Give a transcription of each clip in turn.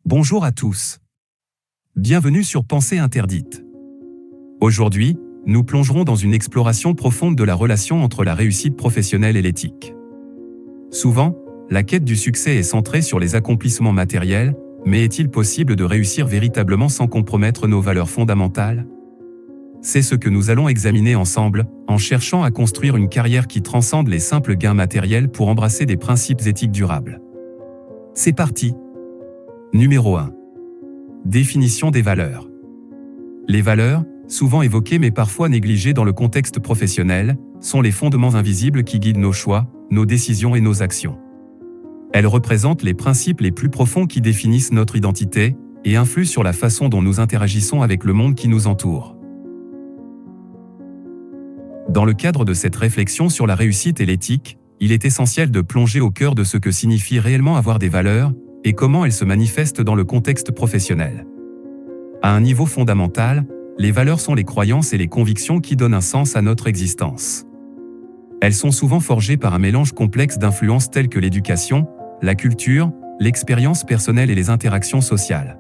Bonjour à tous. Bienvenue sur Pensée interdite. Aujourd'hui, nous plongerons dans une exploration profonde de la relation entre la réussite professionnelle et l'éthique. Souvent, la quête du succès est centrée sur les accomplissements matériels, mais est-il possible de réussir véritablement sans compromettre nos valeurs fondamentales ? C'est ce que nous allons examiner ensemble, en cherchant à construire une carrière qui transcende les simples gains matériels pour embrasser des principes éthiques durables. C'est parti. Numéro 1. Définition des valeurs. Les valeurs, souvent évoquées mais parfois négligées dans le contexte professionnel, sont les fondements invisibles qui guident nos choix, nos décisions et nos actions. Elles représentent les principes les plus profonds qui définissent notre identité et influent sur la façon dont nous interagissons avec le monde qui nous entoure. Dans le cadre de cette réflexion sur la réussite et l'éthique, il est essentiel de plonger au cœur de ce que signifie réellement avoir des valeurs et comment elles se manifestent dans le contexte professionnel. À un niveau fondamental, les valeurs sont les croyances et les convictions qui donnent un sens à notre existence. Elles sont souvent forgées par un mélange complexe d'influences telles que l'éducation, la culture, l'expérience personnelle et les interactions sociales.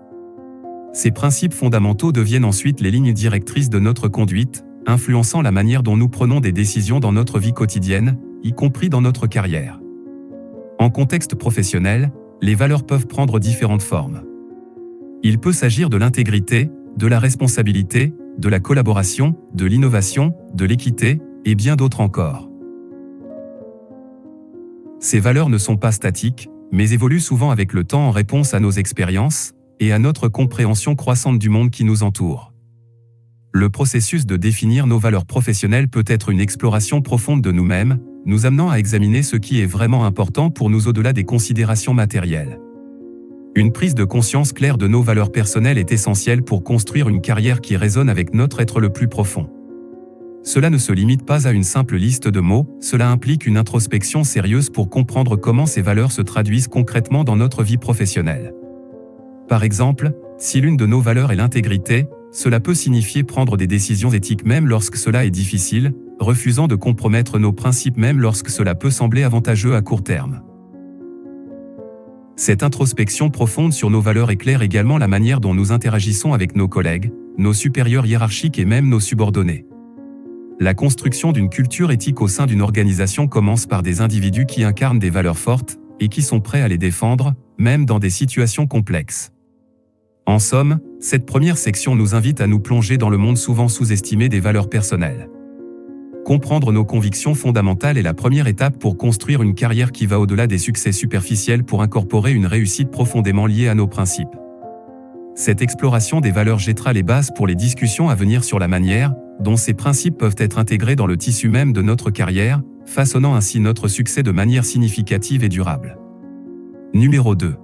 Ces principes fondamentaux deviennent ensuite les lignes directrices de notre conduite, influençant la manière dont nous prenons des décisions dans notre vie quotidienne, y compris dans notre carrière. En contexte professionnel, les valeurs peuvent prendre différentes formes. Il peut s'agir de l'intégrité, de la responsabilité, de la collaboration, de l'innovation, de l'équité, et bien d'autres encore. Ces valeurs ne sont pas statiques, mais évoluent souvent avec le temps en réponse à nos expériences et à notre compréhension croissante du monde qui nous entoure. Le processus de définir nos valeurs professionnelles peut être une exploration profonde de nous-mêmes, nous amenant à examiner ce qui est vraiment important pour nous au-delà des considérations matérielles. Une prise de conscience claire de nos valeurs personnelles est essentielle pour construire une carrière qui résonne avec notre être le plus profond. Cela ne se limite pas à une simple liste de mots, cela implique une introspection sérieuse pour comprendre comment ces valeurs se traduisent concrètement dans notre vie professionnelle. Par exemple, si l'une de nos valeurs est l'intégrité, cela peut signifier prendre des décisions éthiques même lorsque cela est difficile, refusant de compromettre nos principes même lorsque cela peut sembler avantageux à court terme. Cette introspection profonde sur nos valeurs éclaire également la manière dont nous interagissons avec nos collègues, nos supérieurs hiérarchiques et même nos subordonnés. La construction d'une culture éthique au sein d'une organisation commence par des individus qui incarnent des valeurs fortes et qui sont prêts à les défendre, même dans des situations complexes. En somme, cette première section nous invite à nous plonger dans le monde souvent sous-estimé des valeurs personnelles. Comprendre nos convictions fondamentales est la première étape pour construire une carrière qui va au-delà des succès superficiels pour incorporer une réussite profondément liée à nos principes. Cette exploration des valeurs jettera les bases pour les discussions à venir sur la manière dont ces principes peuvent être intégrés dans le tissu même de notre carrière, façonnant ainsi notre succès de manière significative et durable. Numéro 2.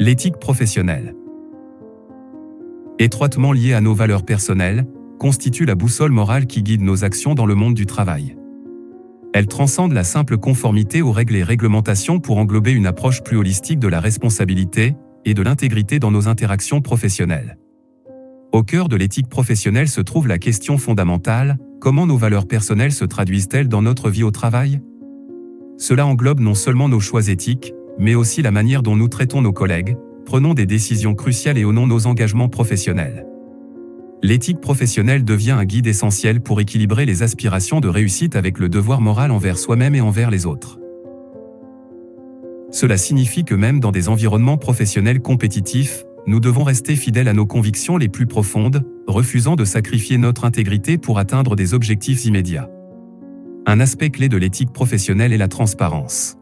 L'éthique professionnelle. Étroitement liée à nos valeurs personnelles, constitue la boussole morale qui guide nos actions dans le monde du travail. Elle transcende la simple conformité aux règles et réglementations pour englober une approche plus holistique de la responsabilité et de l'intégrité dans nos interactions professionnelles. Au cœur de l'éthique professionnelle se trouve la question fondamentale: comment nos valeurs personnelles se traduisent-elles dans notre vie au travail ? Cela englobe non seulement nos choix éthiques, mais aussi la manière dont nous traitons nos collègues, prenons des décisions cruciales et honrons nos engagements professionnels. L'éthique professionnelle devient un guide essentiel pour équilibrer les aspirations de réussite avec le devoir moral envers soi-même et envers les autres. Cela signifie que même dans des environnements professionnels compétitifs, nous devons rester fidèles à nos convictions les plus profondes, refusant de sacrifier notre intégrité pour atteindre des objectifs immédiats. Un aspect clé de l'éthique professionnelle est la transparence.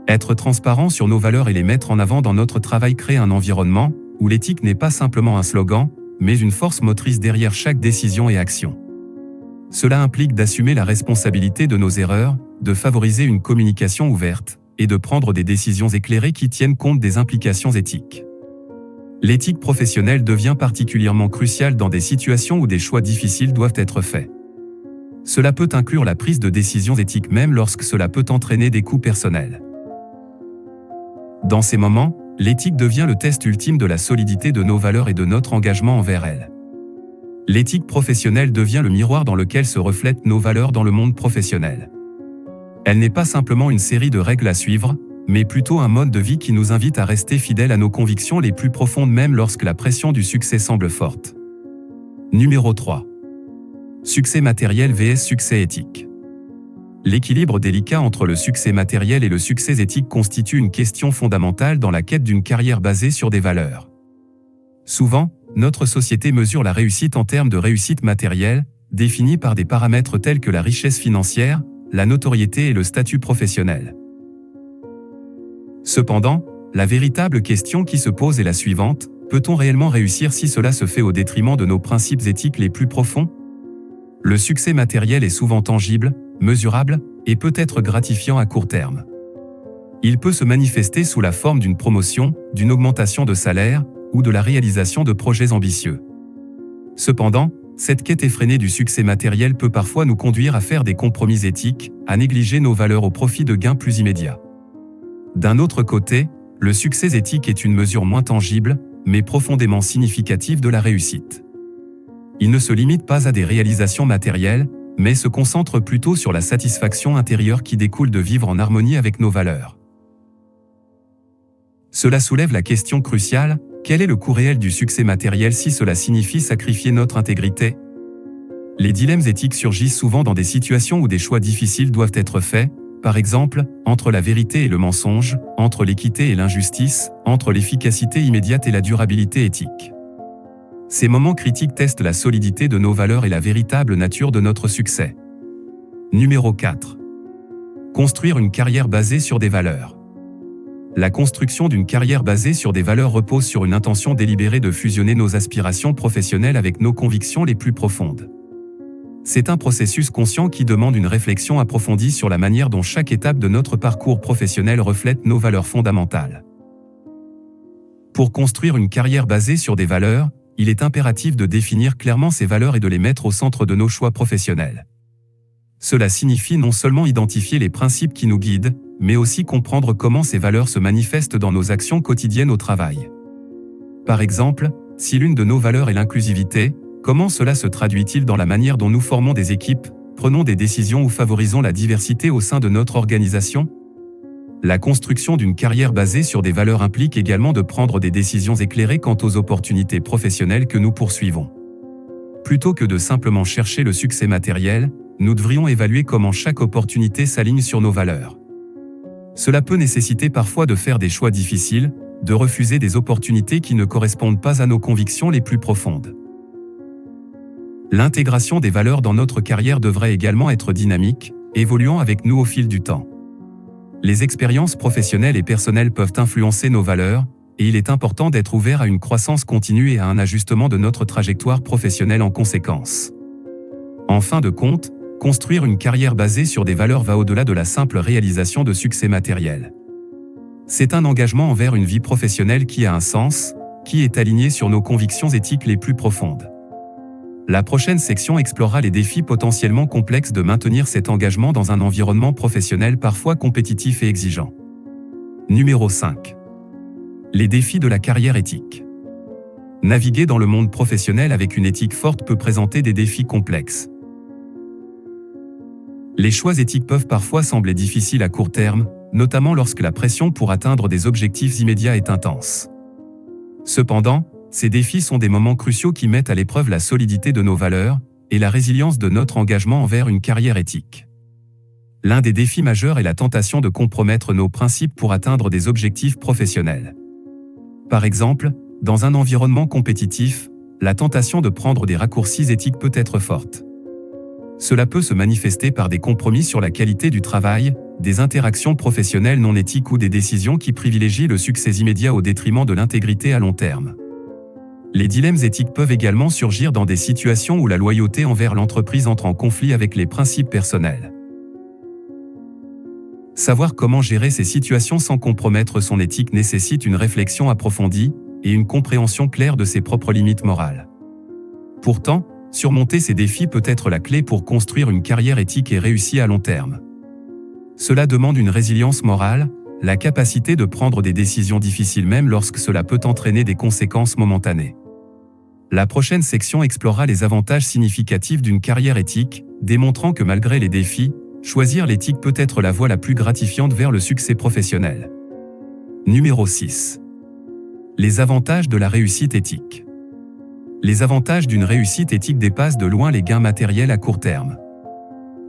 Être transparent sur nos valeurs et les mettre en avant dans notre travail crée un environnement où l'éthique n'est pas simplement un slogan, mais une force motrice derrière chaque décision et action. Cela implique d'assumer la responsabilité de nos erreurs, de favoriser une communication ouverte, et de prendre des décisions éclairées qui tiennent compte des implications éthiques. L'éthique professionnelle devient particulièrement cruciale dans des situations où des choix difficiles doivent être faits. Cela peut inclure la prise de décisions éthiques même lorsque cela peut entraîner des coûts personnels. Dans ces moments, l'éthique devient le test ultime de la solidité de nos valeurs et de notre engagement envers elles. L'éthique professionnelle devient le miroir dans lequel se reflètent nos valeurs dans le monde professionnel. Elle n'est pas simplement une série de règles à suivre, mais plutôt un mode de vie qui nous invite à rester fidèles à nos convictions les plus profondes même lorsque la pression du succès semble forte. Numéro 3. Succès matériel vs succès éthique. L'équilibre délicat entre le succès matériel et le succès éthique constitue une question fondamentale dans la quête d'une carrière basée sur des valeurs. Souvent, notre société mesure la réussite en termes de réussite matérielle, définie par des paramètres tels que la richesse financière, la notoriété et le statut professionnel. Cependant, la véritable question qui se pose est la suivante: peut-on réellement réussir si cela se fait au détriment de nos principes éthiques les plus profonds? Le succès matériel est souvent tangible, mesurable, et peut être gratifiant à court terme. Il peut se manifester sous la forme d'une promotion, d'une augmentation de salaire, ou de la réalisation de projets ambitieux. Cependant, cette quête effrénée du succès matériel peut parfois nous conduire à faire des compromis éthiques, à négliger nos valeurs au profit de gains plus immédiats. D'un autre côté, le succès éthique est une mesure moins tangible, mais profondément significative de la réussite. Il ne se limite pas à des réalisations matérielles, mais se concentre plutôt sur la satisfaction intérieure qui découle de vivre en harmonie avec nos valeurs. Cela soulève la question cruciale: quel est le coût réel du succès matériel si cela signifie sacrifier notre intégrité? Les dilemmes éthiques surgissent souvent dans des situations où des choix difficiles doivent être faits, par exemple, entre la vérité et le mensonge, entre l'équité et l'injustice, entre l'efficacité immédiate et la durabilité éthique. Ces moments critiques testent la solidité de nos valeurs et la véritable nature de notre succès. Numéro 4. Construire une carrière basée sur des valeurs. La construction d'une carrière basée sur des valeurs repose sur une intention délibérée de fusionner nos aspirations professionnelles avec nos convictions les plus profondes. C'est un processus conscient qui demande une réflexion approfondie sur la manière dont chaque étape de notre parcours professionnel reflète nos valeurs fondamentales. Pour construire une carrière basée sur des valeurs, il est impératif de définir clairement ces valeurs et de les mettre au centre de nos choix professionnels. Cela signifie non seulement identifier les principes qui nous guident, mais aussi comprendre comment ces valeurs se manifestent dans nos actions quotidiennes au travail. Par exemple, si l'une de nos valeurs est l'inclusivité, comment cela se traduit-il dans la manière dont nous formons des équipes, prenons des décisions ou favorisons la diversité au sein de notre organisation? La construction d'une carrière basée sur des valeurs implique également de prendre des décisions éclairées quant aux opportunités professionnelles que nous poursuivons. Plutôt que de simplement chercher le succès matériel, nous devrions évaluer comment chaque opportunité s'aligne sur nos valeurs. Cela peut nécessiter parfois de faire des choix difficiles, de refuser des opportunités qui ne correspondent pas à nos convictions les plus profondes. L'intégration des valeurs dans notre carrière devrait également être dynamique, évoluant avec nous au fil du temps. Les expériences professionnelles et personnelles peuvent influencer nos valeurs, et il est important d'être ouvert à une croissance continue et à un ajustement de notre trajectoire professionnelle en conséquence. En fin de compte, construire une carrière basée sur des valeurs va au-delà de la simple réalisation de succès matériel. C'est un engagement envers une vie professionnelle qui a un sens, qui est aligné sur nos convictions éthiques les plus profondes. La prochaine section explorera les défis potentiellement complexes de maintenir cet engagement dans un environnement professionnel parfois compétitif et exigeant. Numéro 5. Les défis de la carrière éthique. Naviguer dans le monde professionnel avec une éthique forte peut présenter des défis complexes. Les choix éthiques peuvent parfois sembler difficiles à court terme, notamment lorsque la pression pour atteindre des objectifs immédiats est intense. Cependant, ces défis sont des moments cruciaux qui mettent à l'épreuve la solidité de nos valeurs et la résilience de notre engagement envers une carrière éthique. L'un des défis majeurs est la tentation de compromettre nos principes pour atteindre des objectifs professionnels. Par exemple, dans un environnement compétitif, la tentation de prendre des raccourcis éthiques peut être forte. Cela peut se manifester par des compromis sur la qualité du travail, des interactions professionnelles non éthiques ou des décisions qui privilégient le succès immédiat au détriment de l'intégrité à long terme. Les dilemmes éthiques peuvent également surgir dans des situations où la loyauté envers l'entreprise entre en conflit avec les principes personnels. Savoir comment gérer ces situations sans compromettre son éthique nécessite une réflexion approfondie et une compréhension claire de ses propres limites morales. Pourtant, surmonter ces défis peut être la clé pour construire une carrière éthique et réussie à long terme. Cela demande une résilience morale, la capacité de prendre des décisions difficiles même lorsque cela peut entraîner des conséquences momentanées. La prochaine section explorera les avantages significatifs d'une carrière éthique, démontrant que malgré les défis, choisir l'éthique peut être la voie la plus gratifiante vers le succès professionnel. Numéro 6. Les avantages de la réussite éthique. Les avantages d'une réussite éthique dépassent de loin les gains matériels à court terme.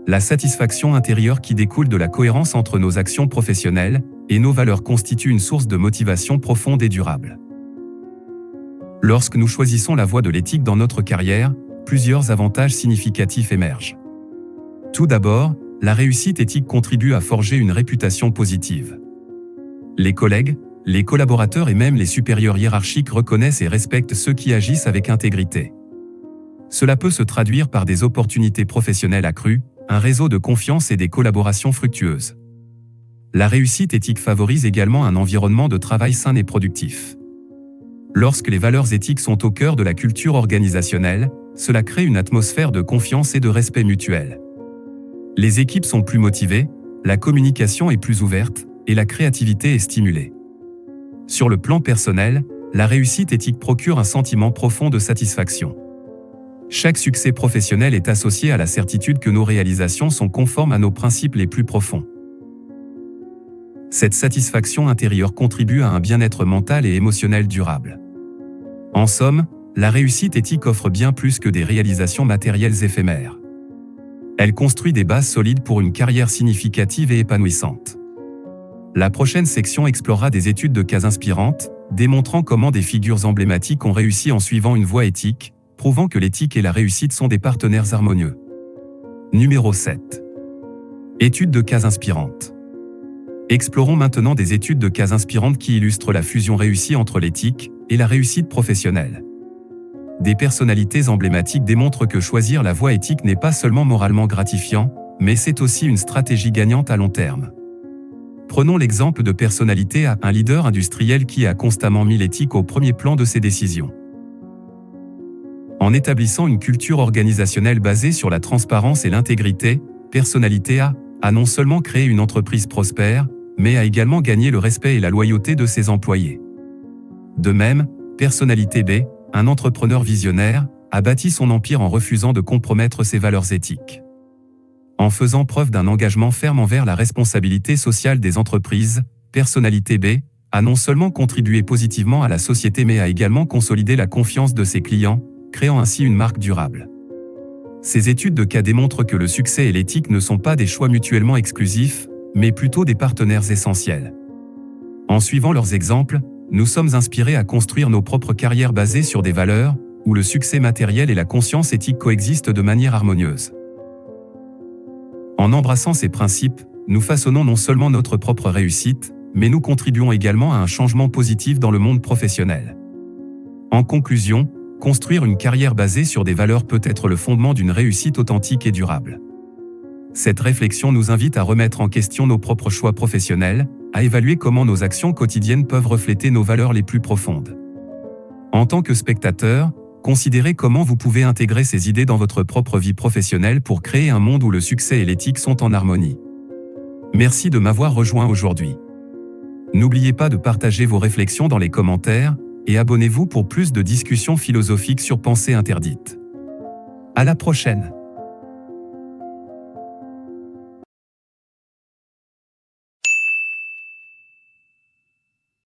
La satisfaction intérieure qui découle de la cohérence entre nos actions professionnelles et nos valeurs constitue une source de motivation profonde et durable. Lorsque nous choisissons la voie de l'éthique dans notre carrière, plusieurs avantages significatifs émergent. Tout d'abord, la réussite éthique contribue à forger une réputation positive. Les collègues, les collaborateurs et même les supérieurs hiérarchiques reconnaissent et respectent ceux qui agissent avec intégrité. Cela peut se traduire par des opportunités professionnelles accrues, un réseau de confiance et des collaborations fructueuses. La réussite éthique favorise également un environnement de travail sain et productif. Lorsque les valeurs éthiques sont au cœur de la culture organisationnelle, cela crée une atmosphère de confiance et de respect mutuel. Les équipes sont plus motivées, la communication est plus ouverte, et la créativité est stimulée. Sur le plan personnel, la réussite éthique procure un sentiment profond de satisfaction. Chaque succès professionnel est associé à la certitude que nos réalisations sont conformes à nos principes les plus profonds. Cette satisfaction intérieure contribue à un bien-être mental et émotionnel durable. En somme, la réussite éthique offre bien plus que des réalisations matérielles éphémères. Elle construit des bases solides pour une carrière significative et épanouissante. La prochaine section explorera des études de cas inspirantes, démontrant comment des figures emblématiques ont réussi en suivant une voie éthique, prouvant que l'éthique et la réussite sont des partenaires harmonieux. Numéro 7. Études de cas inspirantes. Explorons maintenant des études de cas inspirantes qui illustrent la fusion réussie entre l'éthique et la réussite professionnelle. Des personnalités emblématiques démontrent que choisir la voie éthique n'est pas seulement moralement gratifiant, mais c'est aussi une stratégie gagnante à long terme. Prenons l'exemple de personnalité A, un leader industriel qui a constamment mis l'éthique au premier plan de ses décisions. En établissant une culture organisationnelle basée sur la transparence et l'intégrité, personnalité A non seulement créé une entreprise prospère, mais a également gagné le respect et la loyauté de ses employés. De même, personnalité B, un entrepreneur visionnaire, a bâti son empire en refusant de compromettre ses valeurs éthiques. En faisant preuve d'un engagement ferme envers la responsabilité sociale des entreprises, personnalité B a non seulement contribué positivement à la société mais a également consolidé la confiance de ses clients, créant ainsi une marque durable. Ces études de cas démontrent que le succès et l'éthique ne sont pas des choix mutuellement exclusifs, mais plutôt des partenaires essentiels. En suivant leurs exemples, nous sommes inspirés à construire nos propres carrières basées sur des valeurs, où le succès matériel et la conscience éthique coexistent de manière harmonieuse. En embrassant ces principes, nous façonnons non seulement notre propre réussite, mais nous contribuons également à un changement positif dans le monde professionnel. En conclusion, construire une carrière basée sur des valeurs peut être le fondement d'une réussite authentique et durable. Cette réflexion nous invite à remettre en question nos propres choix professionnels, à évaluer comment nos actions quotidiennes peuvent refléter nos valeurs les plus profondes. En tant que spectateur, considérez comment vous pouvez intégrer ces idées dans votre propre vie professionnelle pour créer un monde où le succès et l'éthique sont en harmonie. Merci de m'avoir rejoint aujourd'hui. N'oubliez pas de partager vos réflexions dans les commentaires et abonnez-vous pour plus de discussions philosophiques sur Pensée interdite. À la prochaine!